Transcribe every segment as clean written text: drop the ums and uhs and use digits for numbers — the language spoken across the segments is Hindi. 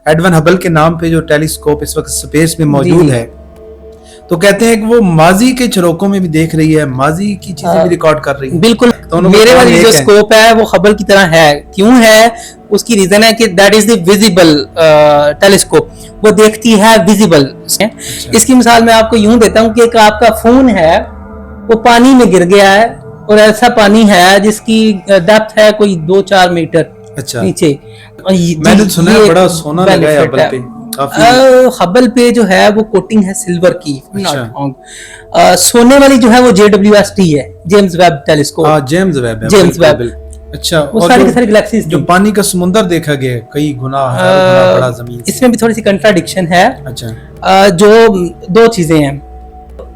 एडवन हबल के नाम पे जो टेलीस्कोप इस वक्त स्पेस में मौजूद है, तो कहते हैं कि वो माजी के झरोकों में भी देख रही है, माजी की चीजें भी रिकॉर्ड कर रही है। बिल्कुल, मेरे वाली जो स्कोप है वो हबल की तरह है। क्यों है? उसकी रीजन है कि that is the visible telescope, वो देखती है विजिबल। इसकी मिसाल मैं आपको यूं देता हूं कि एक आपका फोन है, वो पानी में गिर गया है और ऐसा पानी है जिसकी डेप्थ है कोई 2-4 मीटर नीचे। मैंने सुना है बड़ा सोना लगा है हबल पे। हबल पे जो है वो कोटिंग है सिल्वर की। सोने वाली जो है वो JWST है, James Webb telescope. James Webb. अच्छा, वो सारी की सारी गैलेक्सीज जो पानी का समुंदर देखा गया है कई गुना बड़ा जमीन से। इसमें भी थोड़ी सी कंट्राडिक्शन है। अच्छा, जो दो चीजें हैं,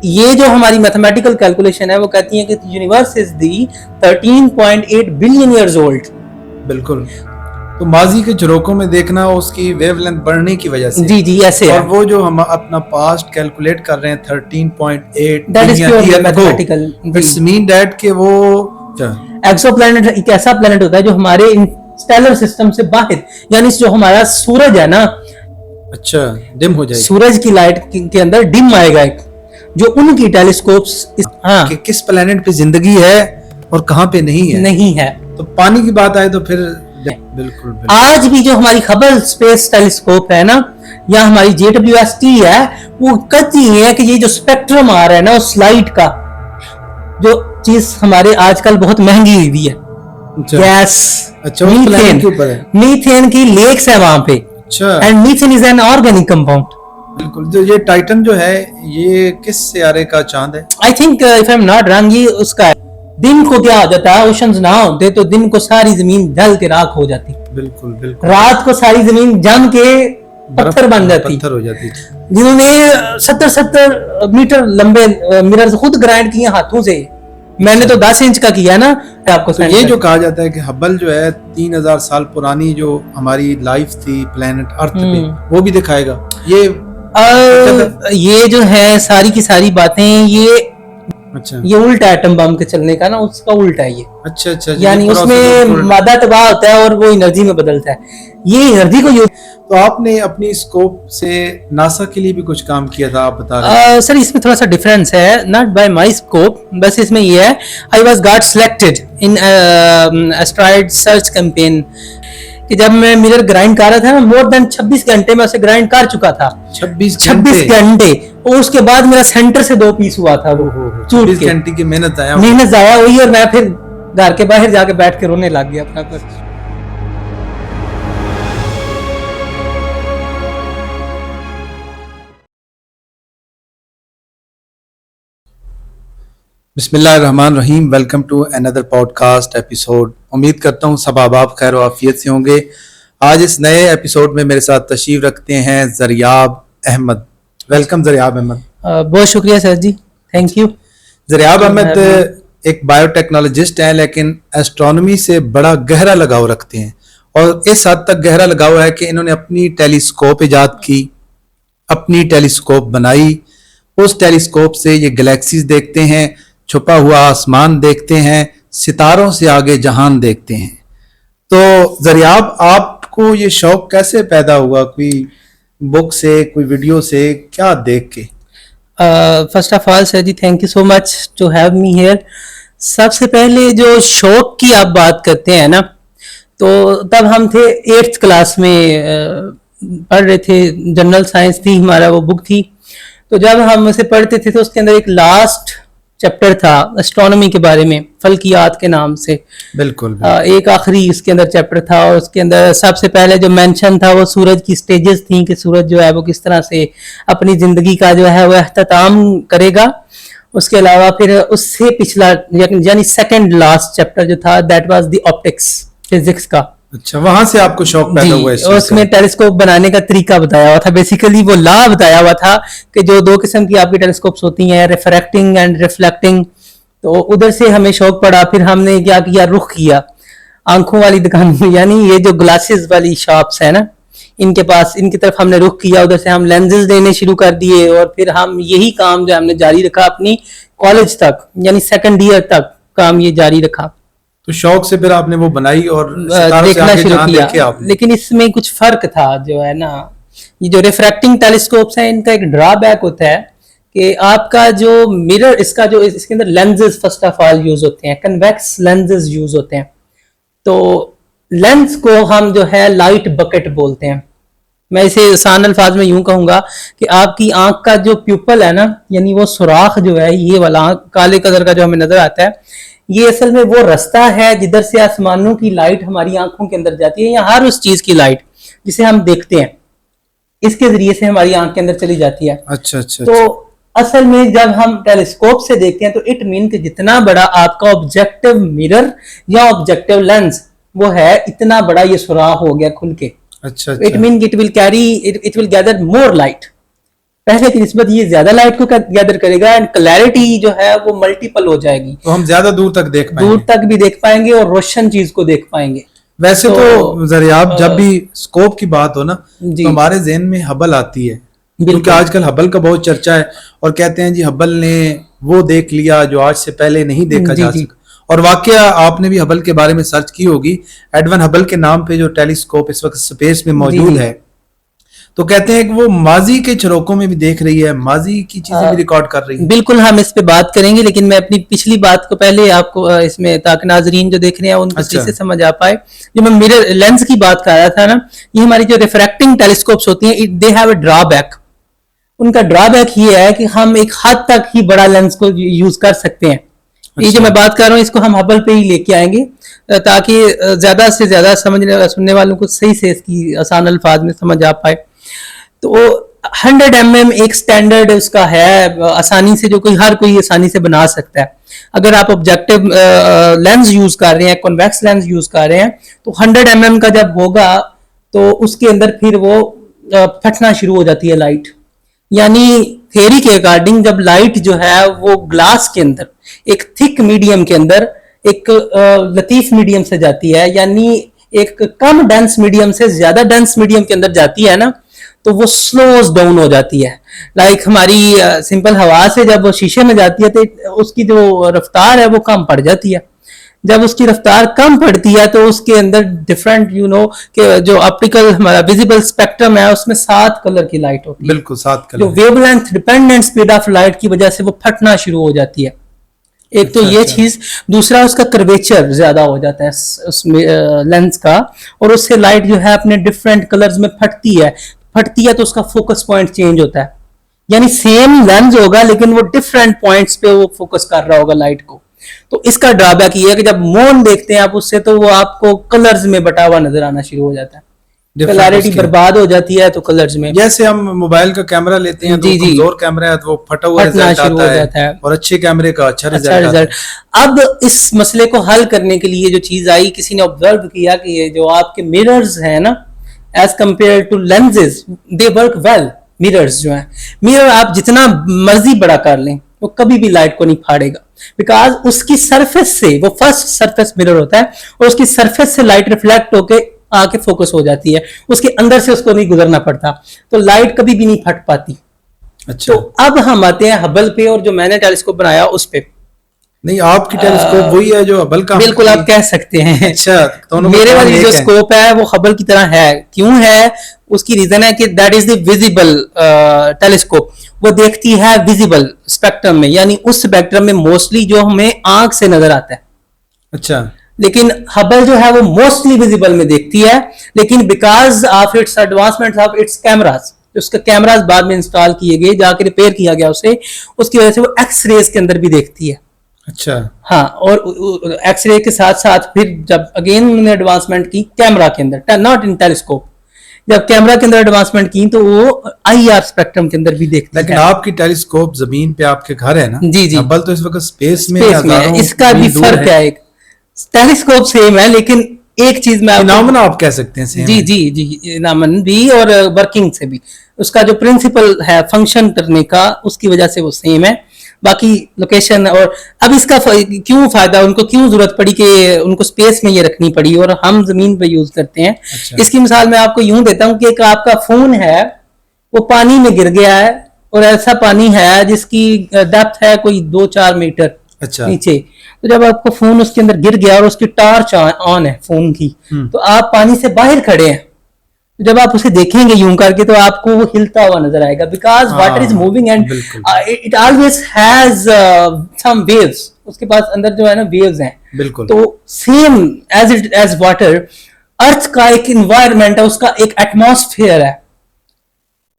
ये जो हमारी मैथमेटिकल कैलकुलेशन है वो कहती है कि universe is the 13.8 billion years old. बिल्कुल, तो माजी के झरोकों में देखना उसकी वेवलेंथ बढ़ने की वजह से। जी ऐसे और वो जो हम अपना पास्ट कैलकुलेट कर रहे हैं 13.8 that is pure mathematical. It's mean that कि वो एक्सोप्लैनेट एक ऐसा प्लैनेट होता है जो हमारे स्टेलर सिस्टम से बाहर, यानी जो हमारा सूरज है ना, अच्छा, डिम हो जाएगा, सूरज की लाइट के अंदर डिम आएगा एक, जो उनकी टेलीस्कोप्स कि किस प्लैनेट पे जिंदगी है और कहां पे नहीं है। तो पानी की बात आए तो फिर बिल्कुल। आज भी जो हमारी हबल स्पेस टेलीस्कोप है ना, या हमारी JWST है, वो कहती है कि ये जो स्पेक्ट्रम आ रहा है ना उस लाइट का, जो चीज हमारे आजकल बहुत महंगी हुई है, गैस, मीथेन की लेक्स है वहां पे। अच्छा, and methane is an organic compound. बिल्कुल। जो ये टाइटन जो है ये किस सियारे का चांद है? I think if I am not wrong, ये उसका है। दिन को क्या हो जाता है, ओशंस ना होते तो दिन को सारी जमीन जल के राख हो जाती। बिल्कुल बिल्कुल। रात को सारी जमीन जम के पत्थर बन जाती, पत्थर हो जाती। जिन्होंने 70-70 मीटर लंबे मिरर्स खुद ग्राइंड किए हाथों से। मैंने तो 10 इंच का किया ना आपको। तो ये जो कहा जाता है कि हबल जो है 3000 साल पुरानी जो हमारी लाइफ थी प्लेनेट अर्थ पे, वो भी दिखाएगा। ये जो है सारी की सारी बातें, ये उल्टा एटम बम के चलने का ना, उसका उल्टा है ये। अच्छा, यानी उसमें मादा तबाह होता है और वो एनर्जी में बदलता है। ये एनर्जी को तो आपने अपनी स्कोप से नासा के लिए भी कुछ काम किया था, आप बता रहे हैं। सर इसमें थोड़ा सा डिफरेंस है, नॉट बाय माय स्कोप, बस इसमें ये है I was got selected in asteroid search campaign, कि जब मैं मिरर ग्राइंड कर रहा था ना, मोर देन 26 घंटे में उसे ग्राइंड कर चुका था। 26 घंटे, और उसके बाद मेरा सेंटर से 2 पीस हुआ था। वो 26 घंटे की मेहनत जाया हुई, और मैं फिर घर के बाहर जाके बैठ के रोने लग गया अपना कुछ। बिस्मिल्लाहिर्रहमानिर्रहीम। Welcome to another podcast episode. उम्मीद करता हूँ सब आप खैर आफियत से होंगे। आज इस नए एपिसोड में मेरे साथ तशरीफ रखते हैं ज़रियाब अहमद। वेलकम ज़रियाब अहमद। बहुत शुक्रिया sir ji, thank you. Zariyab Ahmad एक बायोटेक्नोलॉजिस्ट हैं, लेकिन एस्ट्रोनॉमी से बड़ा गहरा लगाव रखते हैं, और इस हद तक गहरा लगाव है कि इन्होंने अपनी टेलीस्कोप इजाद की, अपनी टेलीस्कोप बनाई। उस टेलीस्कोप से ये गैलेक्सीज देखते हैं, छुपा हुआ आसमान देखते हैं, सितारों से आगे जहान देखते हैं। तो ज़रियाब, आपको ये शौक कैसे पैदा हुआ? कोई बुक से, कोई वीडियो से, क्या देख के? First of all sir ji, thank you so much to have me here. सबसे पहले जो शौक की आप बात करते हैं ना, तो तब हम थे 8th क्लास में पढ़ रहे थे, जनरल साइंस थी हमारा, वो बुक थी। तो जब हम उसे पढ़ते थे तो उसके अंदर एक लास्ट चैप्टर था एस्ट्रोनॉमी के बारे में, फल्कियात के नाम से। बिल्कुल। एक आखिरी उसके अंदर चैप्टर था, और उसके अंदर सबसे पहले जो मेंशन था वो सूरज की स्टेजेस थी, कि सूरज जो है वो किस तरह से अपनी जिंदगी का जो है वो अख्ताम करेगा। उसके अलावा फिर उससे पिछला यानी सेकंड लास्ट चैप्टर जो था, that was the optics, physics का। अच्छा, वहां से आपको शौक पैदा हुआ? उसमें टेलीस्कोप बनाने का तरीका बताया हुआ था, बेसिकली वो लॉ बताया हुआ था कि जो 2 किस्म की आपकी टेलीस्कोप्स होती हैं, रिफ्रैक्टिंग एंड रिफ्लेक्टिंग। तो उधर से हमें शौक पड़ा। फिर हमने क्या किया, रुख किया आंखों वाली दुकान में, यानी ये जो ग्लासेस वाली शॉप्स है ना, इनके पास, इनकी तरफ हमने रुख किया। उधर से हम लेंसेज लेने शुरू कर दिए, और फिर हम यही काम जो हमने जारी रखा अपनी कॉलेज तक, यानी 2nd ईयर तक काम ये जारी रखा। तो शौक से फिर आपने वो बनाई और सितारों से देखना आगे शुरू जहां किया। देखे आपने। लेकिन इसमें कुछ फर्क था जो है ना, ये जो रिफ्रैक्टिंग टेलीस्कोप्स हैं इनका एक ड्रॉबैक होता है कि आपका जो मिरर, इसका जो इसके अंदर lenses first of all use होते हैं, कन्वेक्स लेंसेज यूज होते हैं। तो लेंस को हम जो है लाइट बकेट बोलते हैं। मैं इसे आसान अल्फाज में यूं कहूंगा कि आपकी आंख का जो प्यूपल है ना, यानी वो सुराख जो है, ये वाला काले कलर का जो हमें नजर आता है, ये असल में वो रास्ता है जिधर से आसमानों की लाइट हमारी आंखों के अंदर जाती है, या हर उस चीज की लाइट जिसे हम देखते हैं, इसके जरिए से हमारी आंख के अंदर चली जाती है। अच्छा अच्छा। तो असल में जब हम टेलीस्कोप से देखते हैं तो इट मीन कि जितना बड़ा आपका ऑब्जेक्टिव मिरर या ऑब्जेक्टिव लेंस वो है, इतना बड़ा ये सुराख हो गया खुल के। अच्छा it mean it will carry, it will gather more light. पहले की निस्बत ये ज्यादा लाइट को गैदर करेगा एंड क्लैरिटी जो है वो मल्टीपल हो जाएगी, तो हम ज्यादा दूर तक देख पाएंगे। दूर तक भी देख पाएंगे और रोशन चीज को देख पाएंगे। वैसे तो जरियाब, जब भी स्कोप की बात हो ना, जी। तो हमारे जहन में हबल आती है, क्योंकि बिल्कुल। आजकल हबल का बहुत चर्चा है और कहते हैं जी हबल ने वो देख लिया जो आज से पहले नहीं देखा जी, जा जी। सका। और वाकया आपने भी हबल के बारे में सर्च की होगी, एडवन हबल के नाम पे जो टेलीस्कोप इस वक्त स्पेस में मौजूद जी। है, तो कहते हैं कि वो माजी के झरोकों में भी देख रही है, माजी की चीजें भी रिकॉर्ड कर रही है। बिल्कुल, हम इस पे बात करेंगे, लेकिन मैं अपनी पिछली बात को पहले आपको इसमें, ताकि नाजरीन जो देख रहे हैं उनको अच्छा। सही से समझ आ पाए। जो मैं मिरर लेंस की बात कर रहा था ना, ये हमारी जो रिफ्रैक्टिंग टेलीस्कोप्स होती हैं, दे हैव अ ड्रॉबैक। उनका ड्रॉबैक ये है कि हम एक हद तक ही बड़ा लेंस को यूज कर सकते हैं। ये जो मैं बात कर रहा हूँ इसको हम हबल पे ही लेके आएंगे, ताकि ज्यादा से ज्यादा समझने सुनने वालों को सही से इसकी आसान अल्फाज में समझ आ पाए। तो 100 mm एक स्टैंडर्ड उसका है, आसानी से जो हर कोई आसानी से बना सकता है। अगर आप ऑब्जेक्टिव लेंस यूज कर रहे हैं, कॉन्वेक्स लेंस यूज कर रहे हैं, तो 100 mm का जब होगा तो उसके अंदर फिर वो फटना शुरू हो जाती है लाइट। यानी थ्योरी के अकॉर्डिंग जब लाइट जो है वो ग्लास के अंदर एक थिक मीडियम के अंदर एक लतीफ मीडियम से जाती है, यानी एक कम डेंस मीडियम से ज्यादा डेंस मीडियम के अंदर जाती है ना, तो वो स्लोज डाउन हो जाती है। लाइक हमारी सिंपल हवा से जब वो शीशे में जाती है तो उसकी जो रफ्तार है वो कम पड़ जाती है। जब उसकी रफ्तार कम पड़ती है तो उसके अंदर डिफरेंट कि जो ऑप्टिकल हमारा विजिबल स्पेक्ट्रम है उसमें 7 कलर की लाइट होती है। बिल्कुल 7 जो colour. Wavelength dependent speed of light की वजह से वो फटना शुरू हो जाती है। एक तो ये चीज, दूसरा उसका कर्वेचर ज्यादा हो जाता है उस लेंस का, और उससे लाइट जो है अपने डिफरेंट कलर्स में फटती है तो उसका फोकस पॉइंट चेंज होता है। यानी सेम लेंस होगा लेकिन वो डिफरेंट पॉइंट्स पे वो फोकस कर रहा होगा लाइट को। तो इसका ड्रॉबैक ये है कि जब मौन देखते हैं आप उससे, तो वो आपको कलर्स में बटा हुआ नजर आना शुरू हो जाता है, क्लैरिटी बर्बाद हो जाती है। तो कलर्स में जैसे हम मोबाइल का कैमरा लेते हैं तो जी, जी। कमजोर कैमरा है तो वो फटा हुआ फटना रिजल्ट शुरू आता हो जाता है। और अच्छे कैमरे का अच्छा अच्छा रिजल्ट आता है। रिजल्ट। अब इस मसले को हल करने के लिए जो चीज आई, किसी ने ऑब्जर्व किया कि ये जो आपके मिरर्स हैं ना, as compare to lenses, they work well. Mirrors जो है, मिरर आप जितना मर्जी बड़ा कर लें वो कभी भी लाइट को नहीं फाड़ेगा, बिकॉज उसकी सरफेस से, वो फर्स्ट सरफेस मिरर होता है और उसकी सरफेस से लाइट रिफ्लेक्ट होके आके फोकस हो जाती है, उसके अंदर से उसको नहीं गुजरना पड़ता, तो लाइट कभी भी नहीं फट पाती। अच्छा। तो अब हम आते हैं हबल पे, और जो मैंने टेलीस्कोप बनाया उस पे। नहीं, आपकी टेलीस्कोप वही है जो हबल का? बिल्कुल, आप कह सकते हैं। अच्छा, दोनों मेरे का वाली एक जो है। स्कोप है वो हबल की तरह है। क्यों है? उसकी रीजन है कि that is the visible telescope. वो देखती है विजिबल स्पेक्ट्रम में, यानी उस स्पेक्ट्रम में मोस्टली जो हमें आंख से नजर आता है। अच्छा। लेकिन हबल जो है वो मोस्टली विजिबल में देखती है, लेकिन because of its advancement of its cameras, उसके कैमराज बाद में इंस्टॉल किए गए, जाके रिपेयर किया गया उसे, उसकी वजह से वो एक्स रेज के अंदर भी देखती है। अच्छा। हाँ, और एक्सरे के साथ साथ फिर जब अगेन उन्होंने एडवांसमेंट की कैमरा के अंदर, नॉट इन टेलीस्कोप, जब कैमरा के अंदर एडवांसमेंट की तो वो आईआर स्पेक्ट्रम के अंदर भी देखती है। लेकिन आपकी टेलीस्कोप जमीन पे आपके घर है ना? जी, जी। हबल तो इस वक्त स्पेस में है। इसका भी फर्क है, एक टेलीस्कोप सेम है लेकिन एक चीज में फिनोमेना आप कह सकते हैं। जी जी जी, नामन भी और वर्किंग से भी, उसका जो प्रिंसिपल है फंक्शन करने का, उसकी वजह से वो सेम है। बाकी लोकेशन, और अब इसका क्यों फायदा, उनको क्यों जरूरत पड़ी कि उनको स्पेस में ये रखनी पड़ी और हम जमीन पे यूज करते हैं। अच्छा। इसकी मिसाल मैं आपको यूं देता हूं कि एक आपका फोन है, वो पानी में गिर गया है, और ऐसा पानी है जिसकी डेप्थ है कोई 2-4 मीटर, अच्छा। नीचे। तो जब आपका फोन उसके अंदर गिर गया और उसकी टॉर्च ऑन है फोन की, तो आप पानी से बाहर खड़े हैं, जब आप उसे देखेंगे यूं करके तो आपको वो हिलता हुआ नजर आएगा, because water is moving and बिल्कुल। It always has some waves, उसके पास अंदर जो है ना वेव्स हैं। बिल्कुल। तो सेम एज वाटर, अर्थ का एक इन्वायरमेंट है, उसका एक एटमॉस्फेयर है,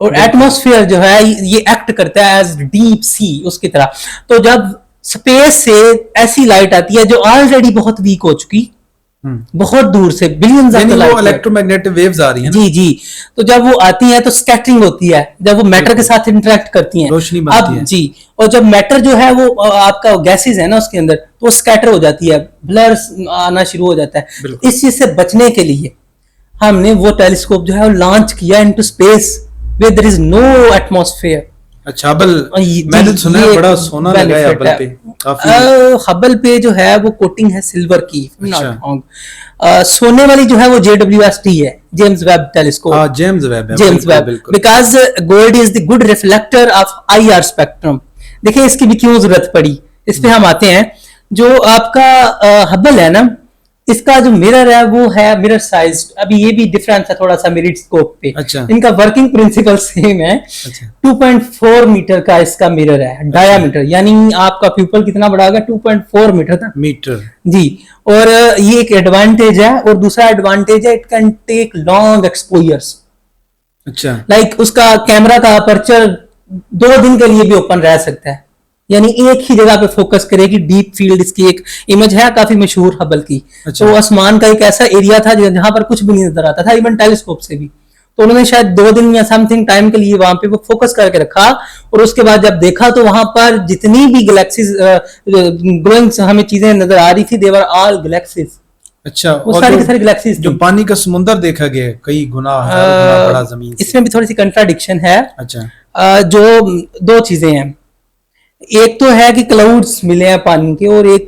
और एटमॉस्फेयर जो है ये एक्ट करता है एज डीप सी उसकी तरह। तो जब स्पेस से ऐसी लाइट आती है जो ऑलरेडी बहुत वीक हो चुकी, बहुत दूर से बिलियंस ऑफ वो इलेक्ट्रोमैग्नेटिक वेव्स आ रही हैं ना? जी जी, तो जब वो आती है तो स्कैटरिंग होती है, जब वो मैटर के साथ इंटरेक्ट करती हैं, रोशनी बनती है। जी, और जब मैटर जो है वो आपका गैसेस है ना उसके अंदर, तो वो स्कैटर हो जाती है, ब्लर आना शुरू हो जाता है। इस चीज से बचने के लिए हमने वो टेलीस्कोप जो है वो लॉन्च किया into space where there is no atmosphere. अच्छा, हबल मैंने सुना है बड़ा सोना लगा है हबल पे काफी। हबल पे जो है वो कोटिंग है सिल्वर की, अच्छा। सोने वाली जो है वो JWST है, जेम्स वेब टेलीस्कोप। हाँ, जेम्स वेब है, James Webb, because gold is the good reflector of IR spectrum. देखिए इसकी भी क्यों जरूरत पड़ी, इस पे हम आते हैं। जो आपका हबल है ना, इसका जो मिरर है वो है मिरर साइज, अभी ये भी डिफरेंस है थोड़ा सा मेरिट स्कोप पे। अच्छा। इनका वर्किंग प्रिंसिपल सेम है। अच्छा। 2.4 मीटर का इसका मिरर है, डायामीटर, यानी आपका प्यूपल कितना बड़ा होगा, 2.4 मीटर तक मीटर। जी। और ये एक एडवांटेज है, और दूसरा एडवांटेज है it can take long exposures. अच्छा। लाइक उसका कैमरा का अपर्चर 2 दिन के लिए भी ओपन रह सकता है, यानी एक ही जगह पे फोकस करेगी। डीप फील्ड इसकी एक इमेज है काफी मशहूर हबल की। अच्छा। तो आसमान का एक ऐसा एरिया था जहां पर कुछ भी नहीं नजर आता था, इवन टेलीस्कोप से भी। तो उन्होंने शायद 2 दिन या समथिंग टाइम के लिए वहां पे वो फोकस करके रखा, और उसके बाद जब देखा तो वहां पर जितनी भी गैलेक्सीज ग्लोइंग हमें चीजें नजर आ रही थी, देवर ऑल गैलेक्सीज। अच्छा। वो सारी की सारी गैलेक्सीज जो पानी का समुंदर देखा गया कई गुना, हजार गुना बड़ा जमीन से। इसमें भी थोड़ी सी कंट्राडिक्शन है। अच्छा। जो 2 चीजें हैं, एक तो है कि क्लाउड्स मिले हैं पानी के, और एक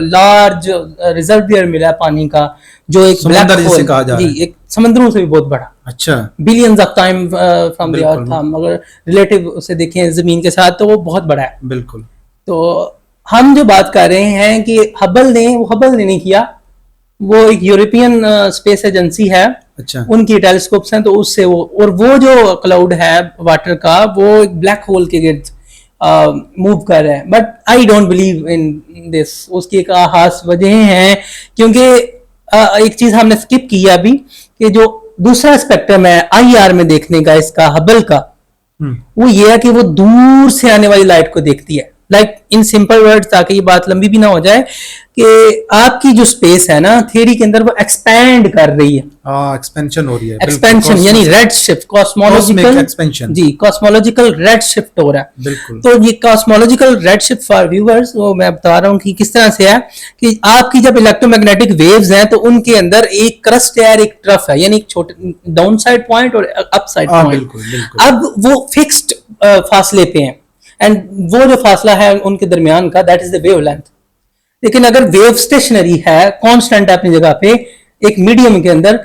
लार्ज रिजर्वियर मिला है पानी का, जो एक ब्लैक होल कहा जा रहा है। एक समुद्रों से भी बहुत बड़ा। अच्छा। Billions of time from the earth, हम अगर रिलेटिव उसे देखें जमीन के साथ तो वो बहुत बड़ा है। बिल्कुल। तो हम जो बात कर रहे हैं कि हबल ने नहीं किया, वो एक यूरोपियन स्पेस एजेंसी है। अच्छा। उनकी टेलीस्कोप्स हैं, तो उससे और वो जो क्लाउड है वाटर का, वो एक ब्लैक होल के गिर्द मूव कर रहे हैं। But I don't believe in this. उसकी एक खास वजह है, क्योंकि एक चीज हमने स्किप की अभी, कि जो दूसरा स्पेक्ट्रम है IR में देखने का इसका हबल का, वो ये है कि वो दूर से आने वाली लाइट को देखती है। लाइक इन सिंपल वर्ड, ताकि ये बात लंबी भी ना हो जाए, कि आपकी जो स्पेस है ना थियरी के अंदर, वो एक्सपैंड कर रही है। एक्सपेंशन हो रही है। एक्सपेंशन यानी रेड शिफ्ट, कॉस्मोलॉजिकल एक्सपेंशन। जी, कॉस्मोलॉजिकल रेड शिफ्ट हो रहा है। बिल्कुल। तो ये cosmological red shift for viewers, वो मैं बता रहा हूँ कि किस तरह से है, कि आपकी जब इलेक्ट्रोमैग्नेटिक वेव्स हैं तो उनके अंदर एक क्रस्ट है, एक ट्रफ है, यानी एक छोटे डाउन साइड पॉइंट और अप साइड पॉइंट। बिल्कुल। अब वो फिक्स्ड फासले पे हैं, एंड वो जो फासला है उनके दरमियान का, दैट इज द वेवलेंथ। लेकिन अगर वेव स्टेशनरी है, कांस्टेंट है अपनी जगह पे, एक मीडियम के अंदर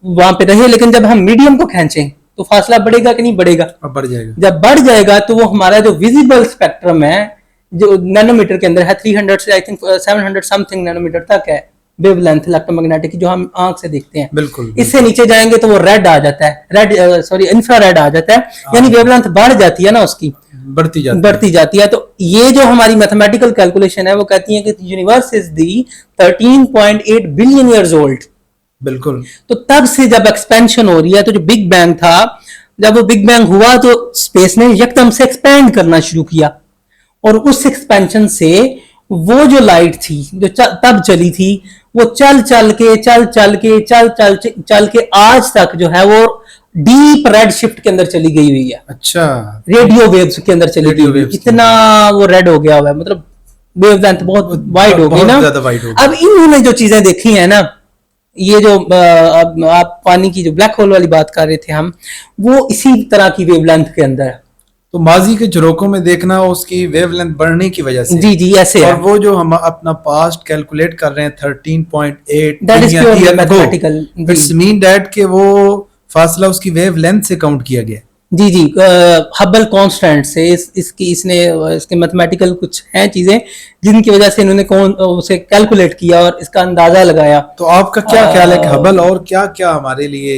वहां पे रहे, लेकिन जब हम मीडियम को खींचें तो फासला बढ़ेगा कि नहीं बढ़ेगा? अब बढ़ जाएगा। जब बढ़ जाएगा तो वो हमारा जो विजिबल स्पेक्ट्रम है, जो नैनोमीटर के अंदर है, 300 से आई थिंक 700 समथिंग नैनोमीटर तक है वेवलेंथ इलेक्ट्रोमैग्नेटिक की, जो हम आंख से देखते हैं। बिल्कुल। इससे नीचे जाएंगे तो वो रेड आ जाता है, इंफ्रारेड आ जाता है, यानी वेवलेंथ बढ़ जाती है ना, उसकी बढ़ती जाती है। तो ये जो हमारी मैथमेटिकल कैलकुलेशन है, वो कहती है कि universe is the 13.8 billion years old. बिल्कुल। तो तब से जब एक्सपेंशन हो रही है, तो जो बिग बैंग था, जब वो बिग बैंग हुआ तो स्पेस ने यकदम से एक्सपेंड करना शुरू किया, और उस एक्सपेंशन से वो जो लाइट थी जो तब चली थी, वो चल के आज तक जो है वो डीप रेड शिफ्ट के अंदर चली गई हुई है। अच्छा। रेडियो वेव्स के अंदर चली गई, इतना वो रेड हो गया हुआ है, मतलब वेवलेंथ बहुत वाइड हो गई ना। अब इन्होंने जो चीजें देखी है ना, ये जो आप पानी की जो ब्लैक होल वाली बात कर रहे थे हम, वो इसी तरह की वेवलेंथ के अंदर है। तो माजी के झरोकों में देखना उसकी वेवलेंथ बढ़ने की वजह से। जी ऐसे और है। वो जो हम अपना पास्ट कैलकुलेट कर रहे हैं 13.8 that is pure mathematical. It's mean that कि वो फासला उसकी वेवलेंथ से काउंट किया गया। जी जी, हबल कांस्टेंट से इसके मैथमेटिकल कुछ हैं चीजें जिनकी वजह से इन्होंने कौन उसे कैलकुलेट किया और इसका अंदाजा लगाया। तो आपका क्या ख्याल है कि हबल और क्या क्या हमारे लिए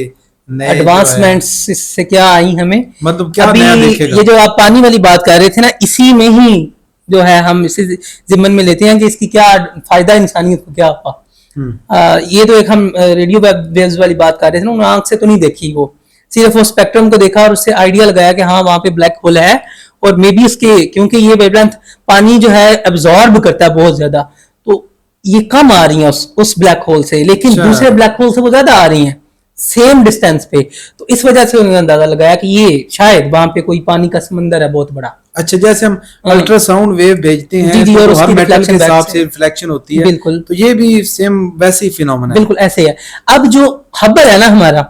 नए जो है, एडवांसमेंट्स इससे क्या आई हमें, मतलब क्या अभी नया देखेगा? ये जो आप पानी वाली बात कर रहे थे ना, इसी में ही जो है हम इसे जिम्मन में लेते हैं कि इसकी क्या फायदा इंसानियत को क्या हुआ। ये तो एक हम रेडियो वेव्स वाली बात कर रहे थे ना, उन आंख से तो नहीं देखी, वो सिर्फ वो स्पेक्ट्रम को देखा और उससे आइडिया लगाया कि हाँ वहां पे ब्लैक होल है, और मे बी उसके क्योंकि ये वेवलेंथ पानी जो है एब्जॉर्ब करता है बहुत ज्यादा, तो ये कम आ रही है उस ब्लैक होल से, लेकिन अच्छा। दूसरे ब्लैक होल से वो ज्यादा आ रही हैं सेम डिस्टेंस पे। तो इस वजह से उन्होंने अंदाजा लगाया कि ये शायद वहां पे कोई पानी का समंदर है बहुत बड़ा। अच्छा, जैसे हम अल्ट्रासाउंड वेव भेजते हैं जी जी, और तो हर उसकी मेटल के reflection back हिसाब से। से रिफ्लेक्शन होती है, बिल्कुल। तो ये भी सेम वैसे ही फिनोमेना है। बिल्कुल ऐसे ही है। अब जो हबल है ना हमारा,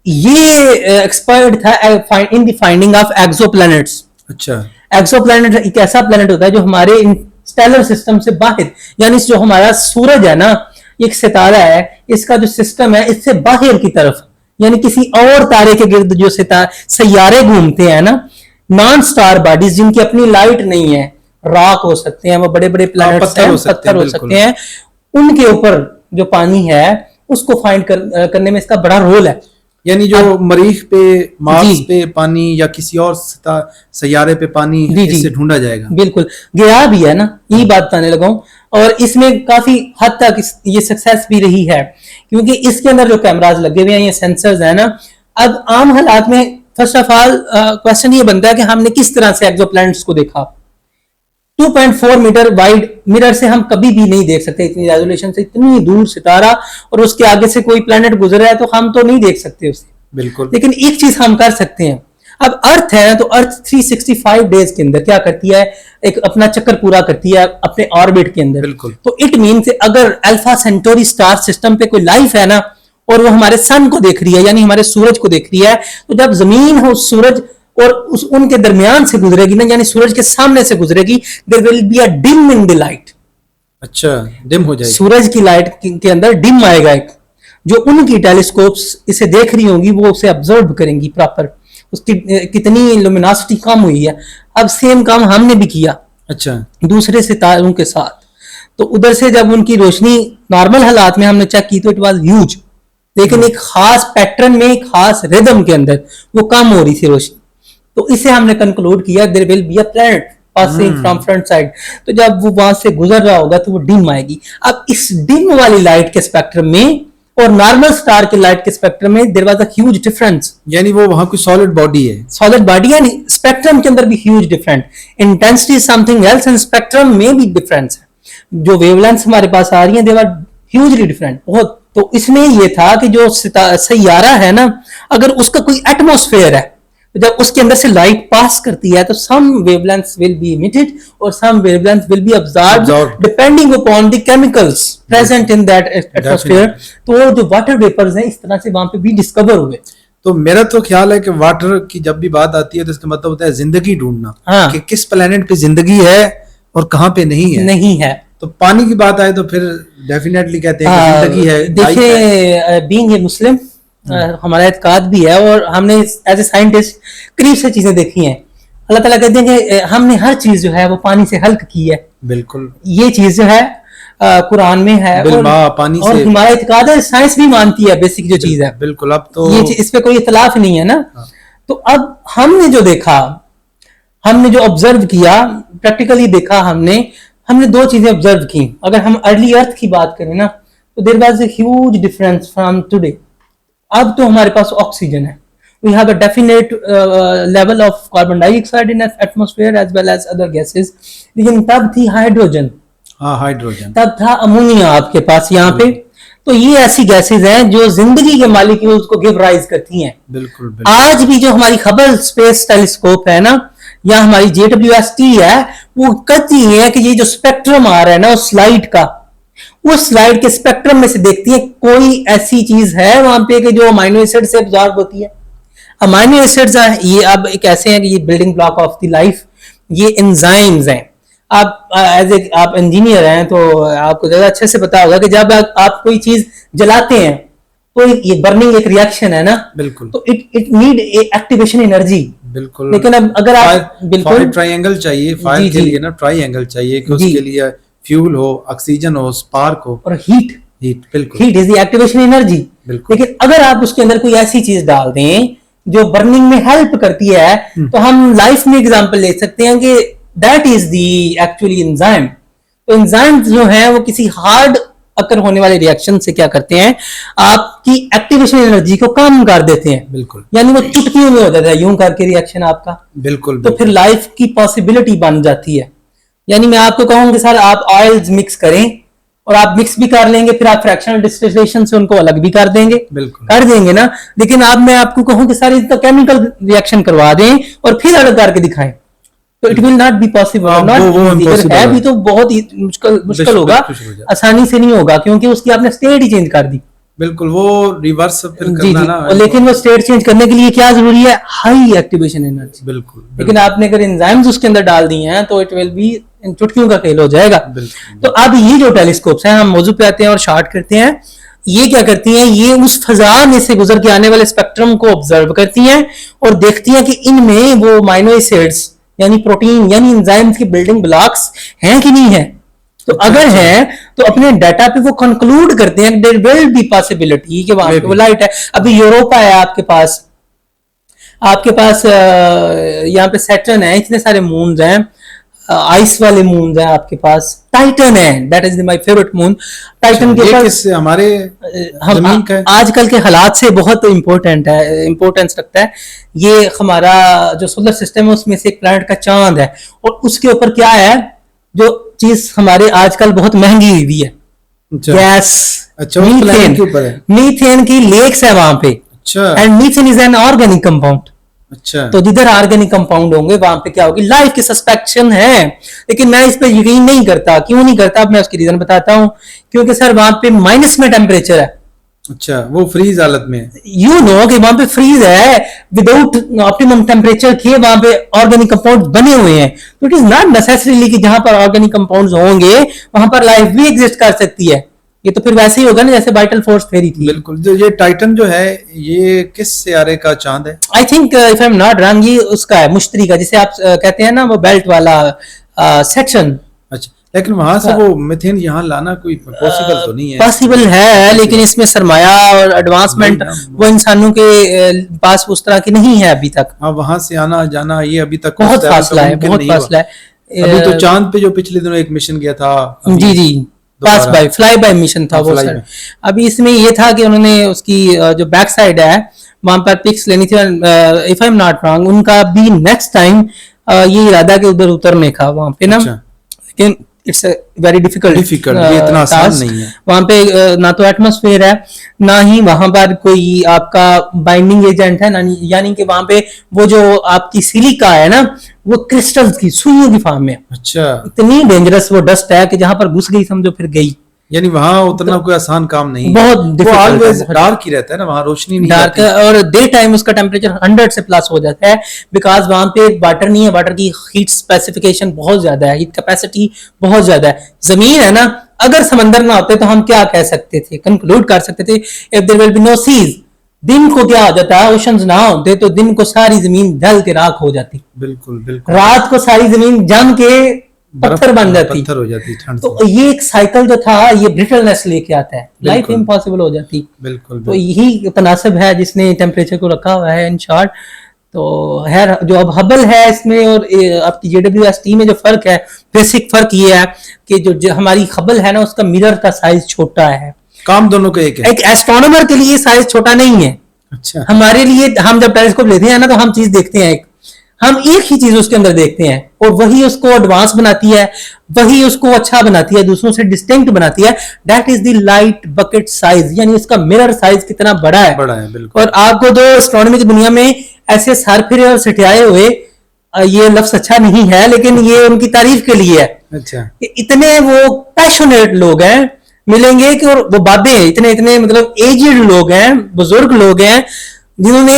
ये एक्सपर्ट था in the finding of exoplanets. अच्छा, एक्सोप्लैनेट एक ऐसा प्लैनेट होता है जो हमारे स्टेलर सिस्टम से बाहर, यानी जो हमारा सूरज है ना, एक सितारा है, इसका जो सिस्टम है इससे बाहर की तरफ, यानी किसी और तारे के गिर्द जो सैयारे घूमते हैं ना, नॉन स्टार बॉडीज जिनकी अपनी लाइट नहीं है, रॉक हो सकते हैं, वो बड़े बड़े प्लैनेट्स पत्थर हैं, हो सकते हैं, पत्थर हो बिल्कुल। सकते हैं, उनके ऊपर जो पानी है उसको फाइंड करने में इसका बड़ा रोल है। यानी जो मरीख पे, मार्स जी। पे पानी या किसी और सैयारे पे पानी जी, जी। इससे ढूंढा जाएगा। बिल्कुल, गया भी है ना, यही बात बताने लगा हूं, और इसमें काफी हद तक ये सक्सेस भी रही है, क्योंकि इसके अंदर जो कैमराज लगे हुए हैं, ये सेंसर्स है ना। अब आम हालात में फर्स्ट ऑफ ऑल क्वेश्चन ये बनता है कि हमने किस तरह से एक्सोप्लैनेट्स को देखा। 2.4 मीटर वाइड मिरर से हम कभी भी नहीं देख सकते, इतनी रेजोल्यूशन से, इतनी दूर सितारा और उसके आगे से कोई प्लेनेट गुजर रहा है तो हम तो नहीं देख सकते उसे। बिल्कुल। लेकिन एक चीज हम कर सकते हैं, अब अर्थ है तो अर्थ 365 डेज के अंदर क्या करती है, एक अपना चक्कर पूरा करती है अपने ऑर्बिट के अंदर। बिल्कुल। तो इट मीन अगर अल्फा सेंटोरी स्टार सिस्टम पे कोई लाइफ है ना, और वो हमारे सन को देख रही है, यानी हमारे सूरज को देख रही है, तो जब जमीन हो सूरज और उनके दरमियान से गुजरेगी ना, यानी सूरज के सामने से गुजरेगी, there will be a dim in the light. अच्छा, डिम हो जाएगी। सूरज की लाइट के अंदर डिम आएगा एक, जो उनकी टेलीस्कोप्स इसे देख रही होंगी वो उसे ऑब्जर्व करेंगी प्रॉपर, उसकी कितनी लुमिनोसिटी कम हुई है। अब सेम काम हमने भी किया अच्छा, दूसरे सितारों के साथ, तो उधर से जब उनकी रोशनी नॉर्मल हालात में हमने चेक की तो इट वाज ह्यूज, लेकिन एक खास पैटर्न में, एक खास रिदम के अंदर वो कम हो रही थी रोशनी। तो इसे हमने कंक्लूड किया there will be a planet passing from front side, तो जब वो वहां से गुजर रहा होगा तो वो डिम आएगी। अब इस डिम वाली लाइट के स्पेक्ट्रम में और नॉर्मल स्टार के लाइट के स्पेक्ट्रम में there was a huge difference. यानी वो वहां कोई सॉलिड बॉडी है। सॉलिड बॉडी यानी स्पेक्ट्रम के अंदर भी huge different, intensity something else and spectrum में भी डिफरेंस है। जो वेवलेंथ्स हमारे पास आ रही हैं दे आर ह्यूजली डिफरेंट बहुत। तो इसमें ये था कि जो सैयारा है ना, अगर उसका कोई एटमॉस्फेयर है, जब उसके अंदर से लाइट पास करती है तो some wavelengths will be emitted और some wavelength will be absorbed depending upon the chemicals present in that atmosphere. तो जो वाटर वेपर्स हैं इस तरह से वहां पे भी डिस्कवर हुए। तो मेरा तो ख्याल है कि वाटर की जब भी बात आती है तो इसका मतलब होता है जिंदगी ढूंढना। हाँ। कि किस प्लेनेट पे जिंदगी है और कहाँ पे नहीं है। नहीं है। तो पानी की बात आए तो फिर डेफिनेटली कहते हैं कि जिंदगी है। देखिए, बीइंग ए मुस्लिम हमारा इत्काद भी है और हमने एज ए साइंटिस्ट करीब से चीजें देखी हैं। अल्लाह ताला कहते हैं कि हमने हर चीज जो है वो पानी से हल्क की है। बिल्कुल। ये चीज जो है कुरान में है पानी और से हमारा इत्काद है, साइंस भी मानती है बेसिक जो चीज है। बिल्कुल। अब तो ये इस पे कोई इख्तिलाफ नहीं है ना। हाँ। तो अब हमने जो देखा, हमने जो ऑब्जर्व किया, प्रैक्टिकली देखा, हमने दो चीजें ऑब्जर्व की। अगर हम अर्ली अर्थ की बात करें ना तो there was a huge difference from today. अब तो हमारे पास ऑक्सीजन है, we have a definite level of carbon dioxide in atmosphere as well as other gases, लेकिन तब थी हाइड्रोजन, हाँ हाइड्रोजन, तब था अमोनिया आपके पास यहाँ पे। तो ये ऐसी गैसेस हैं जो जिंदगी के मॉलिक्यूल्स को गिव राइज करती हैं। बिल्कुल, बिल्कुल। आज भी जो हमारी हबल स्पेस टेलीस्कोप है ना, या हमारी JWST है, वो कहती है कि ये जो स्पेक्ट्रम आ रहा है ना उस स्लाइड का, उस स्लाइड के स्पेक्ट्रम में से देखती है कोई ऐसी चीज है वहां पे कि जो अमाइनो एसिड से एब्जॉर्ब होती है। अमाइनो एसिड्स ये अब एक ऐसे हैं कि ये building block of the life, ये एंजाइम्स हैं। आप आप इंजीनियर हैं तो आपको ज्यादा अच्छे से पता होगा कि जब आप कोई चीज जलाते हैं तो ये बर्निंग एक रिएक्शन है ना। बिल्कुल। तो इट नीड एक्टिवेशन एनर्जी। बिल्कुल। लेकिन अब अगर आप बिल्कुल ट्रायंगल चाहिए, जी, फायर के जी। लिए ना ट्रायंगल चाहिए कि जी। उसके लिए फ्यूल हो, ऑक्सीजन हो, स्पार्क हो, और हीट हीट। बिल्कुल heat is the activation energy. बिल्कुल। लेकिन अगर आप उसके अंदर कोई ऐसी चीज डाल दें जो बर्निंग में हेल्प करती है, तो हम लाइफ में एग्जांपल ले सकते हैं कि that is the actually enzyme. तो एंजाइम जो है वो किसी हार्ड अकर होने वाले रिएक्शन से क्या करते हैं, आपकी एक्टिवेशन एनर्जी को कम कर देते हैं। बिल्कुल यानी वो चुटकियों में हो जाता है यूं करके रिएक्शन आपका। बिल्कुल तो फिर लाइफ की पॉसिबिलिटी बन जाती है। यानी मैं आपको कहूंगा सर आप ऑयल्स मिक्स करें, और आप मिक्स भी कर लेंगे, फिर आप फ्रैक्शनल डिस्टिलेशन से उनको अलग भी कर देंगे, बिल्कुल। कर देंगे ना। लेकिन अब मैं आपको कहूं कि सारी तो केमिकल रिएक्शन करवा दें और फिर अलग करके दिखाएं, तो it will not be possible. वो impossible है भी है। तो बहुत ही मुश्किल होगा, मुश्किल हो जाता है। आसानी से नहीं होगा, क्योंकि उसकी आपने स्टेट ही चेंज कर दी। बिल्कुल, वो रिवर्स फिर जी करना जी। ना। और लेकिन वो स्टेट चेंज करने के लिए क्या जरूरी है, हाई एक्टिवेशन एनर्जी। बिल्कुल लेकिन आपने अगर एंजाइम्स उसके अंदर डाल दिए हैं तो इट विल बी चुटकियों का खेल हो जाएगा। बिल्कुल। तो अब ये जो टेलीस्कोप्स हैं, हम मौजू पे आते हैं और शार्ट करते हैं, ये क्या करती हैं, ये उस फजा में से गुजर के आने वाले स्पेक्ट्रम को ऑब्जर्व करती हैं और देखती हैं कि इनमें वो माइनो एसिड्स यानी प्रोटीन यानी एंजाइम्स की बिल्डिंग ब्लॉक्स हैं कि नहीं है। तो अगर है तो अपने डाटा पे वो कंक्लूड करते हैं देयर विल बी पॉसिबिलिटी कि वहां पे वो लाइट है। अभी यूरोपा है आपके पास यहाँ पे सैटर्न है, इतने सारे मून्स हैं, आइस वाले मून्स हैं आपके पास, टाइटन है, that is my favourite moon. Titan के ऊपर किससे हमारे जमीन का है? आजकल के हालात से बहुत इंपॉर्टेंट है, इंपॉर्टेंस रखता है। ये हमारा जो सोलर सिस्टम है उसमें से एक प्लैनेट का चांद है, और उसके ऊपर क्या है जो चीज हमारे आजकल बहुत महंगी हुई है, गैस। अच्छा, मीथेन के ऊपर है। मीथेन की लेक्स है वहां पे। अच्छा। And methane is an organic compound. अच्छा। तो जिधर ऑर्गेनिक कंपाउंड होंगे वहां पे क्या होगी, लाइफ की सस्पेक्शन है। लेकिन मैं इस पे यकीन नहीं करता। क्यों नहीं करता, मैं उसकी रीजन बताता हूं। क्योंकि सर वहां पे माइनस में टेम्परेचर है। अच्छा, वो फ्रीज हालत में है। यू नो कि वहां पे फ्रीज है, विदाउट ऑप्टिमम टेम्परेचर के वहां पे ऑर्गेनिक कंपाउंड बने हुए हैं। तो इट इज नॉट नेसेसरीली कि जहां पर ऑर्गेनिक कंपाउंड्स होंगे वहां पर लाइफ भी एग्जिस्ट कर सकती है। ये तो फिर वैसे ही होगा ना जैसे वाइटल फोर्स थ्योरी थी। बिल्कुल। जो ये टाइटन जो है ये किस सियारे का चांद है? I think if I am not wrong ये उसका है, मुश्तरी का, जिसे आप कहते हैं ना वो बेल्ट वाला सेक्शन। अच्छा, लेकिन वहां से वो मीथेन यहाँ लाना कोई पॉसिबल तो नहीं है। पॉसिबल है, लेकिन इसमें सरमाया और एडवांसमेंट वो इंसानों के पास उस तरह की नहीं है अभी तक। हाँ, वहां से आना जाना ये अभी तक बहुत फासला है, मुमकिन बहुत नहीं हुआ। फासला है। अभी तो चांद पे जो पिछले दिनों एक मिशन गया था, जी जी, पास बाय फ्लाई बाय मिशन था हाँ, वो fly सर। by। अभी इसमें ये था कि उन्होंने उसकी जो बैक साइड है वहां पर पिक्स लेनी थी। If I am not wrong उनका भी नेक्स्ट टाइम ये इरादा कि उधर उतरने का वहां पे ना। अच्छा। लेकिन इट्स वेरी डिफिकल्ट, ये इतना आसान नहीं है। वहां पे ना तो एटमॉस्फेयर है, ना ही वहां पर कोई आपका बाइंडिंग एजेंट है, यानी कि वहां पे वो जो आपकी सिलिका है ना वो क्रिस्टल्स की सुइयों की फॉर्म में। अच्छा। इतनी डेंजरस वो डस्ट है कि जहां पर घुस गई समझो फिर गई। यानी वहां उतना कोई आसान काम नहीं है। बहुत वो difficult है, ऑलवेज बहुत। डार्क ही रहता है ना, वहां रोशनी नहीं डार्क आती। और डे टाइम उसका टेम्परेचर 100 से प्लस हो जाता है, बिकॉज वहां पे वाटर नहीं है, वाटर की हीट स्पेसिफिकेशन बहुत ज्यादा है, हीट कैपेसिटी बहुत ज्यादा है। जमीन है ना, अगर समंदर ना होते तो हम क्या कह सकते थे, कंक्लूड कर सकते थे, if there will be no seas, दिन को क्या हो जाता है, ओशंस ना होते तो दिन को सारी जमीन जल के राख हो जाती, बिल्कुल बिल्कुल। रात को सारी जमीन जम के पत्थर बन जाती। पत्थर हो जाती ठंड से। तो ये एक साइकिल जो था ये ब्रिटलनेस लेके आता है, लाइफ बिल्कुल। इम्पॉसिबल हो जाती। बिल्कुल तो यही तनासब है जिसने टेम्परेचर को रखा हुआ है इन शॉर्ट। तो है जो अब हबल है इसमें और आपकी JWST में जो फर्क है, बेसिक फर्क ये है कि जो हमारी हबल है ना उसका मिरर का साइज छोटा है। काम दोनों का एक है। एक एस्ट्रोनॉमर के लिए साइज छोटा नहीं है। अच्छा। हमारे लिए हम जब टेलीस्कोप लेते हैं ना तो हम चीज देखते हैं, हम एक ही चीज उसके अंदर देखते हैं और वही उसको एडवांस बनाती है, वही उसको अच्छा बनाती है, दूसरों से डिस्टिंक्ट बनाती है। That is the light bucket size, यानी उसका मिरर साइज कितना बड़ा है। बिल्कुल। और आपको तो एस्ट्रोनॉमी की दुनिया में ऐसे सर फिरे और सिटियाए हुए, ये लफ्ज अच्छा नहीं है लेकिन ये उनकी तारीफ के लिए है। अच्छा। इतने वो पैशनेट लोग हैं मिलेंगे कि, और वो बाबे इतने इतने मतलब एजेड लोग हैं, बुजुर्ग लोग हैं जिन्होंने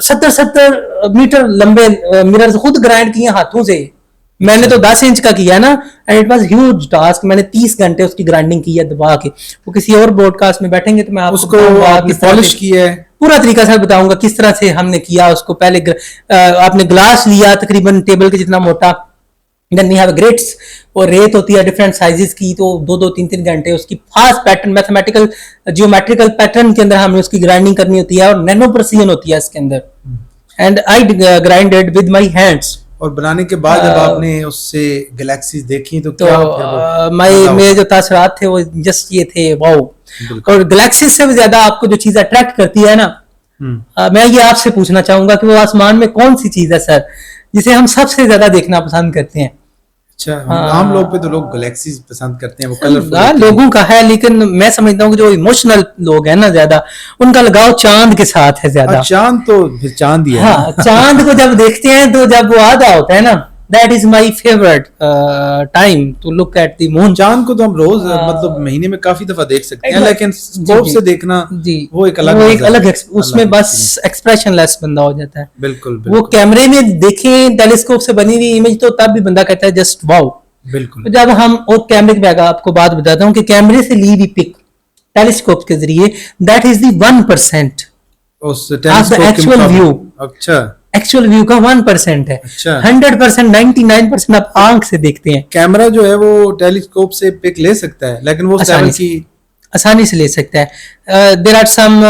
70-70 मीटर लंबे मिरर्स खुद ग्राइंड किए हाथों से। मैंने तो 10 इंच का किया ना, and it was huge task. मैंने 30 घंटे उसकी ग्राइंडिंग की है दबा के। वो किसी और ब्रॉडकास्ट में बैठेंगे तो मैं आपको उसको पॉलिश किया है। पूरा तरीका सर बताऊंगा किस तरह से हमने किया उसको। पहले आपने ग्लास लिया तकरीबन टेबल के जितना मोटा, देन वी हैव ग्रिड्स, और रेत होती है डिफरेंट साइजेस की, तो 2-2-3-3 घंटे उसकी fast pattern mathematical geometrical pattern के अंदर हमें उसकी ग्राइंडिंग करनी होती है, और नैनो प्रेसिजन होती है इसके अंदर, and I grinded with my hands. और बनाने के बाद जब आपने उससे गैलेक्सीज देखी तो तो मेरे जो तासरात थे वो जस्ट ये थे, वाओ। और गैलेक्सीज से भी ज्यादा आपको जो चीज अट्रैक्ट करती है ना, मैं ये आपसे पूछना चाहूंगा कि वो आसमान में कौन सी चीज है सर जिसे हम सबसे ज्यादा देखना पसंद करते हैं? अच्छा, आम लोग पे तो लोग गैलेक्सीज पसंद करते हैं, वो कलरफुल लोगों का है, लेकिन मैं समझता हूँ कि जो इमोशनल लोग हैं ना ज्यादा, उनका लगाव चांद के साथ है ज्यादा। चांद तो फिर चांद ही है। हाँ, चांद को जब देखते हैं तो जब वो आधा होता है ना, that is my favourite time to look at the moon. चांद को तो हम रोज मतलब महीने में काफी दफा देख सकते हैं, लेकिन स्कोप से देखना वो एक अलग उसमें बस एक्सप्रेशन लेस बंदा हो जाता है। बिल्कुल, वो कैमरे में देखें टेलीस्कोप से बनी हुई इमेज तो तब भी बंदा कहता है जस्ट वाओ। बिल्कुल। जब हम और कैमरे के बैग आपको बात बताता हूँ कि कैमरे से ली हुई पिक टेलीस्कोप के जरिए, दैट इज द 1% उस टेलीस्कोप के एक्चुअल व्यू। अच्छा, एक्चुअल व्यू का 1% है। अच्छा। 100% 99% आप आंख से देखते हैं। कैमरा जो है वो टेलीस्कोप से पिक ले सकता है, लेकिन वो आसानी से ले सकता है। There are some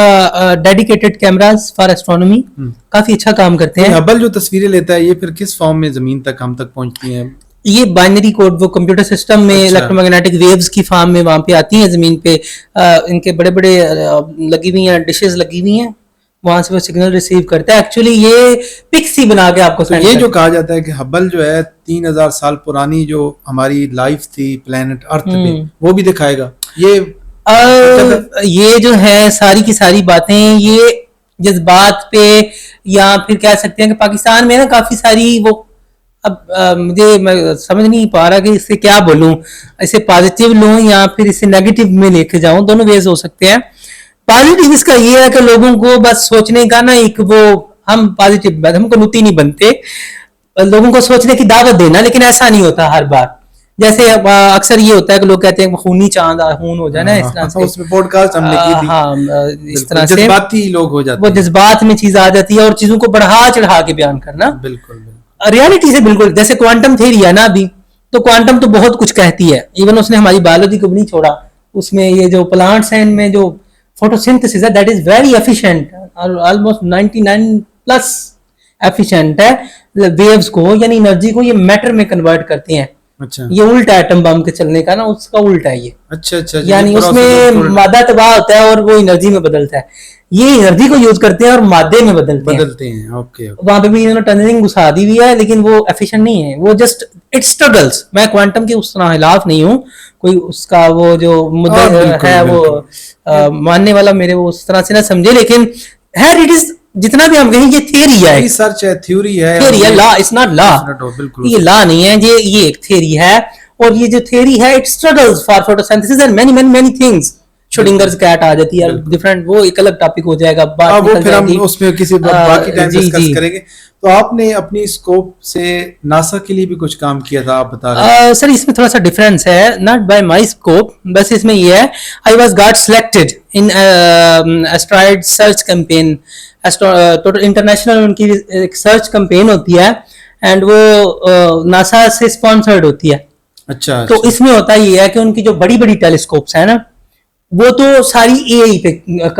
dedicated cameras for astronomy, काफी अच्छा काम करते हैं। हबल जो तस्वीरें लेता है ये फिर किस फॉर्म में जमीन तक हम तक पहुंचती हैं? ये बाइनरी कोड वो कंप्यूटर सिस्टम में इलेक्ट्रोमैग्नेटिक वेव्स की फॉर्म में वहां पे आती हैं जमीन पे। इनके बड़े बड़े लगी हुई हैं डिशेस लगी हुई हैं, वहां से वो सिग्नल रिसीव करता है। एक्चुअली ये पिक्स ही बना के आपको तो ये जो कहा जाता है कि हबल जो है 3000 साल पुरानी जो हमारी लाइफ थी प्लेनेट अर्थ पे, वो भी दिखाएगा। ये जो है सारी की सारी बातें ये जज्बात पे, या फिर कह सकते हैं कि पाकिस्तान में ना काफी सारी वो, अब मुझे मैं समझ नहीं पा रहा कि इससे क्या बोलूं, इसे पॉजिटिव लूं या फिर इसे नेगेटिव में लेके जाऊं, दोनों वेज हो सकते हैं। पॉजिटिव इसका ये है कि लोगों को बस सोचने का ना एक वो, हम पॉजिटिव हम कनूती नहीं बनते, लोगों को सोचने की दावत देना, लेकिन ऐसा नहीं होता हर बार। जैसे अक्सर ये होता है कि लोग कहते हैं खूनी चांद खून हो जाए ना, इस तरह से उसमें पॉडकास्ट हमने की थी। हाँ, इस तरह से जज्बाती लोग हो जाते हैं, वो जज्बात में चीज आ जाती है और चीजों को बढ़ा चढ़ा के बयान करना। बिल्कुल रियलिटी से बिल्कुल, जैसे क्वांटम थ्योरी है ना अभी, तो क्वांटम तो बहुत कुछ कहती है, इवन उसने हमारी बायोलॉजी को भी नहीं छोड़ा। उसमें ये जो प्लांट्स हैं इनमें जो फोटोसिंथेसिस है that is very efficient, almost 99+ efficient है। वेव्स को यानी एनर्जी को ये मैटर में कन्वर्ट करते हैं। अच्छा, ये उल्टा एटम बम के चलने का ना, उसका उल्टा है ये। अच्छा, यानी उसमें मादा तबाह होता है और वो एनर्जी में बदलता है, ये एनर्जी को यूज करते हैं और मादे में बदलते हैं। ओके। वहां पे भी इन्होंने टनलिंग घुसा दी हुई है, लेकिन वो एफिशिएंट नहीं है, वो जस्ट इट स्ट्रगल्स। मैं क्वांटम के उस तरह खिलाफ नहीं हूँ, कोई उसका वो जो मुद्दा है वो मानने वाला मेरे वो उस तरह से ना समझे, लेकिन है इट इज जितना भी हम कहें ये थियरी है, रिसर्च है, थ्योरी है, लॉ इट्स नॉट लॉ। ये लॉ नहीं है, ये एक थियरी है, और ये जो थियरी है it struggles for photosynthesis and many many many things. Schrodinger's cat आ जाती है, डिफरेंट, वो एक अलग टॉपिक हो जाएगा, बात वो फिर हम उसमें किसी बाकी टाइम डिस्कस करेंगे। तो आपने अपनी स्कोप से नासा के लिए भी कुछ काम किया था, आप बता रहे हैं। सर इसमें थोड़ा सा डिफरेंस है, नॉट बाय माय स्कोप, बस इसमें ये है I was got selected in asteroid search campaign. Total international उनकी एक सर्च कैंपेन होती है, एंड वो नासा से स्पॉन्सर्ड होती है। अच्छा। तो इसमें होता ये है कि उनकी जो बड़ी बड़ी टेलीस्कोप्स है ना, वो तो सारी एआई पे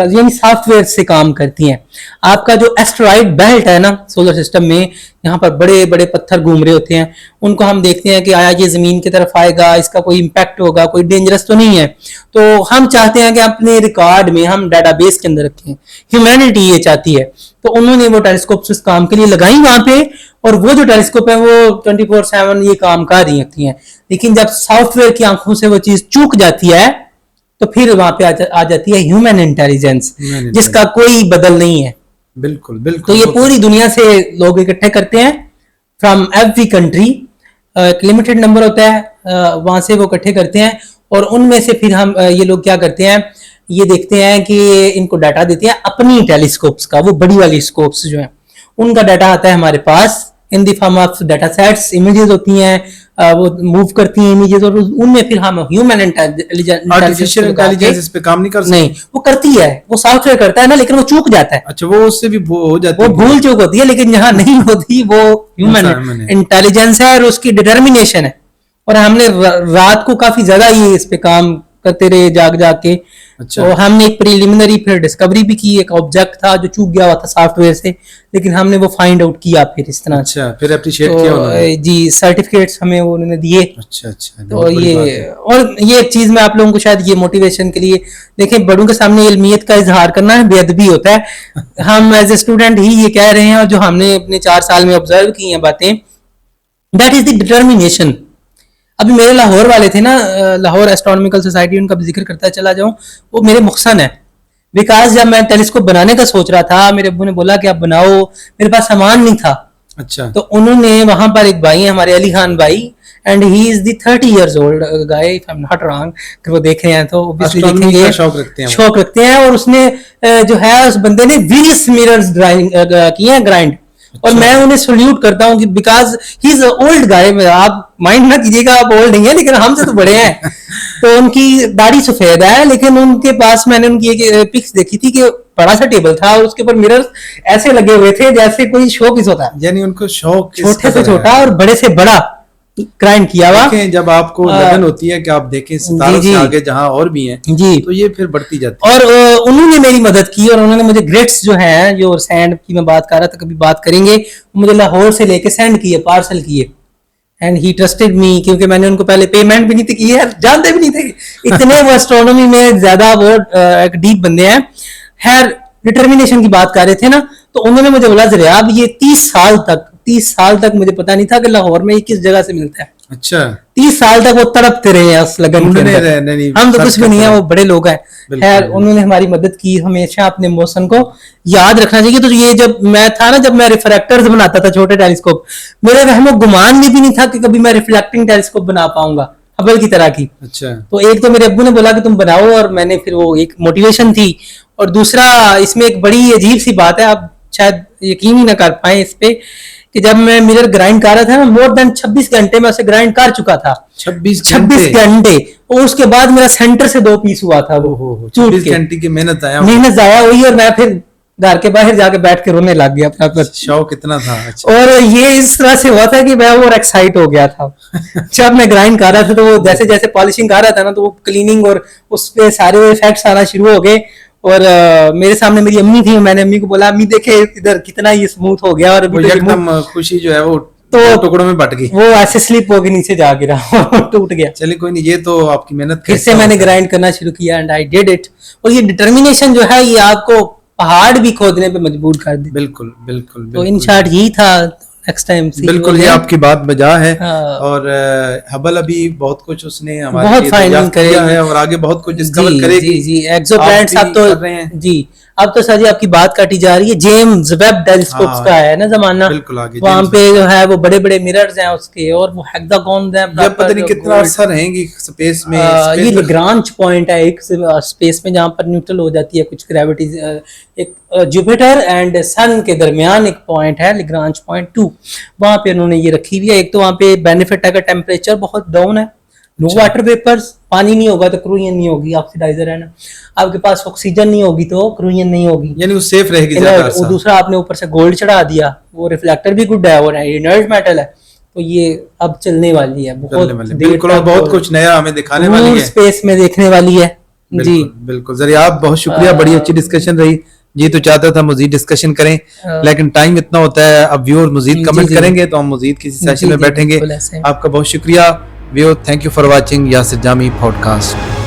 यानी सॉफ्टवेयर से काम करती हैं। आपका जो एस्टेरॉइड बेल्ट है ना सोलर सिस्टम में, यहाँ पर बड़े बड़े पत्थर घूम रहे होते हैं, उनको हम देखते हैं कि आया ये जमीन की तरफ आएगा, इसका कोई इंपैक्ट होगा, कोई डेंजरस तो नहीं है। तो हम चाहते हैं कि अपने रिकॉर्ड में हम डाटाबेस के अंदर रखें, ह्यूमैनिटी ये चाहती है। तो उन्होंने वो टेलीस्कोप इस काम के लिए लगाई वहां पे, और वो जो टेलीस्कोप है वो 24/7 ये काम कर रही होती हैं। लेकिन जब सॉफ्टवेयर की आंखों से वो चीज चूक जाती है, तो फिर वहां पे आ जाती है ह्यूमन इंटेलिजेंस, जिसका कोई बदल नहीं है। बिल्कुल बिल्कुल। तो ये पूरी दुनिया से लोग इकट्ठे करते हैं फ्रॉम एवरी कंट्री, एक लिमिटेड नंबर होता है, वहां से वो इकट्ठे करते हैं, और उनमें से फिर हम ये लोग क्या करते हैं, ये देखते हैं कि इनको डाटा देते हैं अपनी टेलीस्कोप्स का, वो बड़ी वाली स्कोप्स जो है उनका डाटा आता है हमारे पास in the form of data sets, images होती हैं, वो मूव करती हैं इमेजेस, और उनमें फिर हम ह्यूमन इंटेलिजेंस आर्टिफिशियल इंटेलिजेंस इस पे काम नहीं कर सकती? नहीं, वो करती है, वो सॉफ्टवेयर करता है ना, लेकिन वो चूक जाता है। अच्छा, वो उससे भी हो जाती वो है? भूल चूक होती है, लेकिन यहाँ नहीं होती, वो ह्यूमन है। इंटेलिजेंस है और उसकी डिटर्मिनेशन है। और हमने रात को काफी ज्यादा ये इस पे काम करते रहे, जाग जाग के। अच्छा। और हमने एक प्रीलिमिनरी फिर डिस्कवरी भी की, एक ऑब्जेक्ट था जो चूक गया हुआ था सॉफ्टवेयर से, लेकिन हमने वो फाइंड आउट किया फिर इस तरह। अच्छा, फिर अप्रिशिएट तो किया उन्होंने? जी, सर्टिफिकेट्स हमें उन्होंने दिए। अच्छा अच्छा, तो बहुत बड़ी बात ये, है। और ये एक चीज मैं आप लोगों को शायद ये मोटिवेशन के लिए, देखें, बड़ों के सामने इल्मियत का इजहार करना बेअदबी होता है। हम एज ए स्टूडेंट ही ये कह रहे हैं, और जो हमने अपने 4 साल में ऑब्जर्व की हैं बातें, दैट इज द डिटर्मिनेशन। अभी मेरे लाहौर वाले थे ना, लाहौर एस्ट्रोनॉमिकल सोसाइटी, उनका भी जिक्र करता चला जाऊं, वो मेरे मुखसन है। बिकॉज जब मैं टेलीस्कोप बनाने का सोच रहा था, मेरे अब्बू ने बोला कि आप बनाओ, मेरे पास सामान नहीं था। अच्छा। तो उन्होंने वहां पर एक भाई है हमारे, अली खान भाई, and he is the 30 years old guy, if I am not wrong, अगर वो देख रहे हैं तो obviously Astronomy देखेंगे, का शौक रखते हैं वो। शौक रखते हैं। और उसने जो है, उस बंदे ने वेरियस मिरर्स किए हैं ग्राइंड, और अच्छा। मैं उन्हें सल्यूट करता हूँ कि because he is old guy. आप माइंड ना कीजिएगा, आप ओल्ड नहीं है, लेकिन हमसे तो बड़े हैं। तो उनकी दाढ़ी सफेद है, लेकिन उनके पास मैंने उनकी एक पिक्स देखी थी कि बड़ा सा टेबल था और उसके ऊपर मिरर्स ऐसे लगे हुए थे जैसे कोई शो पीस होता है, यानी उनको शौक इस छोटे से कदर है। छोटा और बड़े से बड़ा ग्राइंड किया हुआ। देखें, जब आपको लगन होती है कि आप देखें सितारों जी, से जी। आगे जहां और भी हैं, जी। तो ये फिर बढ़ती जाती है। और उन्होंने मेरी मदद की, और उन्होंने मुझे ग्रेड्स जो हैं, जो सैंड की मैं बात कर रहा था, कभी बात करेंगे, मुझे लाहौर से लेके सेंड किए, पार्सल किए। एंड ही ट्रस्टेड मी, क्योंकि मैंने उनको पहले पेमेंट भी नहीं थी की है, जानते भी नहीं थे इतने वो एस्ट्रोनॉमी में ज्यादा वो एक डीप बंदे हैं। खैर, डिटर्मिनेशन की बात कर रहे थे ना, तो उन्होंने मुझे बोला, जरियाब, ये 30 साल तक मुझे पता नहीं था कि लाहौर में ये किस जगह से मिलता है। अच्छा। 30 साल तक वो तड़पते रहे हैं उस लगन के ढूंढने अंदर। रहे, नहीं, हम तो सर्च कुछ भी नहीं है, करते वो बड़े लोग हैं। बिल्कुल, खैर, बिल्कुल। उन्होंने हमारी मदद की। हमेशा अपने मौसम को याद रखना चाहिए। तो ये जब मैं था ना, जब मैं रिफ्रैक्टर्स बनाता था, छोटे टेलीस्कोप, मेरे वहमो गुमान में भी नहीं था कि कभी मैं रिफ्लेक्टिंग टेलीस्कोप बना पाऊंगा, हबल की तरह की। अच्छा। तो एक तो मेरे अब्बू ने बोला कि तुम बनाओ, और मैंने फिर, वो एक मोटिवेशन थी। और दूसरा, इसमें एक बड़ी अजीब सी बात है, आप शायद यकीन ही ना कर पाए इस पे, कि जब मैं मिरर ग्राइंड कर रहा था ना, मोर देन 26 घंटे में उसे ग्राइंड कर चुका था। 26 घंटे। और उसके बाद मेरा सेंटर से 2 पीस हुआ था, वो चूट 26 के। घंटे की मेहनत आया, मेहनत जाया हुई, और मैं फिर घर के बाहर जाके बैठ के रोने लग गया अपना पर। शौक इतना था। अच्छा। और ये इस तरह से हुआ था कि मैं और एक्साइट हो गया था जब मैं ग्राइंड कर रहा था। तो वो जैसे जैसे पॉलिशिंग कर रहा था ना, तो वो क्लीनिंग और उस पे सारे इफेक्ट्स आना शुरू हो गए। और मेरे सामने मेरी अम्मी थी, मैंने अम्मी को बोला, अम्मी देखे इधर कितना ये स्मूथ हो गया। और वो अभी तो एकदम खुशी जो है वो तो टुकड़ों में बट गई। वो ऐसे स्लिप हो के नीचे जा गिरा टूट गया। चलिए, कोई नहीं, ये तो आपकी मेहनत फिर से मैंने ग्राइंड करना शुरू किया, एंड आई डिड इट। और ये डिटर्मिनेशन जो है, ये आपको पहाड़ भी खोदने पे मजबूर कर दे। बिल्कुल बिल्कुल तो बिल्कुल। इन शॉर्ट यही था। नेक्स्ट टाइम बिल्कुल, ये आपकी बात बजा है। हाँ। और हबल अभी बहुत कुछ उसने हमारे बहुत लिए फाइंडिंग दरियाफ्त किया करेगी। है, और आगे बहुत कुछ डिस्कवर जी, करेगी। जी, जी, एक्सोप्लैनेट्स आप अब तो भी कर रहे हैं। जी, अब तो सर जी आपकी बात काटी जा रही है। जेम्स वेब टेलीस्कोप्स हाँ, का है ना जमाना। बिल्कुल, आगे वहां जेम्स पे जो है वो बड़े बड़े मिरर्स हैं उसके, और वो हेक्सागॉन्स हैं। जब पता नहीं कितना अरसा रहेंगी स्पेस में। ये स्पेस में- लैग्रांज पॉइंट है एक स्पेस में, जहां पर न्यूट्रल हो जाती है कुछ ग्रेविटी। एक जुपिटर एंड सन के दरमियान एक पॉइंट है, लैग्रांज पॉइंट 2। वहां पे उन्होंने ये रखी हुई है। एक तो वहां पे बेनिफिट है कि टेम्परेचर बहुत डाउन है, नो वाटर वेपर्स, पानी नहीं होगा तो क्रूजन नहीं होगी, ऑक्सीडाइजर है ना। आपके पास ऑक्सीजन नहीं होगी तो क्रूजन नहीं होगी, यानी वो सेफ रहेगी ज्यादा इनर्ट। अरसा। और दूसरा, आपने ऊपर से गोल्ड चढ़ा दिया, वो रिफ्लेक्टर भी गुड है, वो इनर्ट मेटल है। तो ये अब चलने वाली है बहुत चलने वाली, देर बिल्कुल, और तक, बहुत कुछ नया हमें दिखाने वाली है। स्पेस में देखने वाली है। जी, बिल्कुल बिल्कुल। जरिए, आप बहुत शुक्रिया, बड़ी अच्छी डिस्कशन रही। जी तो चाहता था मजीद डिस्कशन करें, लेकिन टाइम इतना होता है। अब व्यूअर मजीद कमेंट करेंगे तो हम मजीद किसी सेशन में बैठेंगे। बिल्कुल ऐसे। आपका बहुत शुक्रिया viewer, thank you for watching Yasir Jami podcast.